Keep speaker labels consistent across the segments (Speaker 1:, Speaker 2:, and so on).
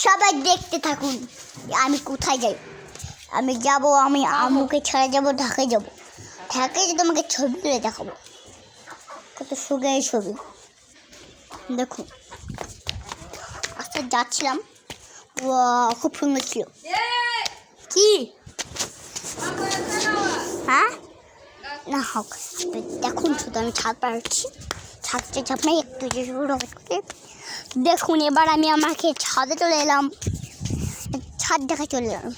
Speaker 1: সবাই দেখতে থাকুন আমি কোথায় যাই। আমি যাব, আমি আম্মুকে ছেড়ে যাব, ঢাকায় যাব। ঢাকায় যে তোমাকে ছবি তুলে দেখাবো, কত সুন্দর ছবি। দেখুন আজকে যাচ্ছিলাম, খুব সুন্দর ছিল। কি হ্যাঁ না হোক, দেখুন শুধু আমি ছাদ পাচ্ছি, ছাদটা চাপনাই একটু রকেট করে দেখুন। এবার আমি আমাকে ছাদে চলে এলাম, ছাদ দেখা চলে এলাম।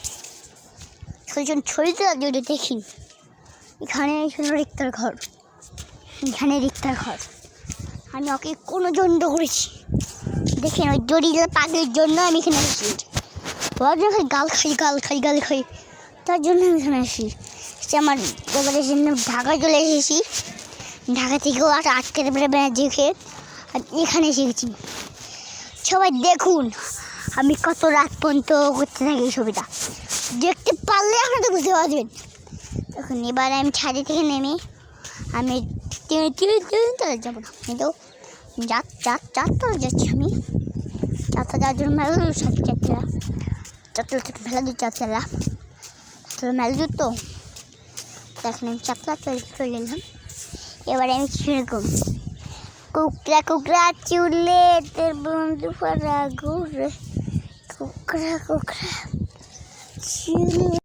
Speaker 1: ছবি তোলার জন্য দেখি এখানে ছিল রিক্তার ঘর, এখানে রিক্তার ঘর। আমি ওকে কোনো জন্য করেছি দেখেন, ওই জড়িয়ে পাগলের জন্য আমি এখানে আসি। খালি গাল খাই, তার জন্য আমি এখানে আসি। সে আমার এবারে ঢাকায় চলে এসেছি, ঢাকা থেকেও আটকে দেখে আর এখানে এসেছি। সবাই দেখুন আমি কত রাত পর্যন্ত করতে থাকি এই ছবিটা, দেখতে পারলে আপনারা বুঝতে পারবেন। দেখুন এবার আমি ছাদে থেকে নেমে আমি তাহলে যাবো না, আমি তো চারতলা যাচ্ছি। আমি চারতলা যাওয়ার জন্য মেলা দূর, চারতলা থেকে মেলা দূর, চারতলা মেলা দূর তো। দেখেন আমি চারতলা চলে এলাম। এবারে আমি সেরকম কুকরা চুলে তোর বন্ধু পাড়া ঘুরে, কুকরা চুলে।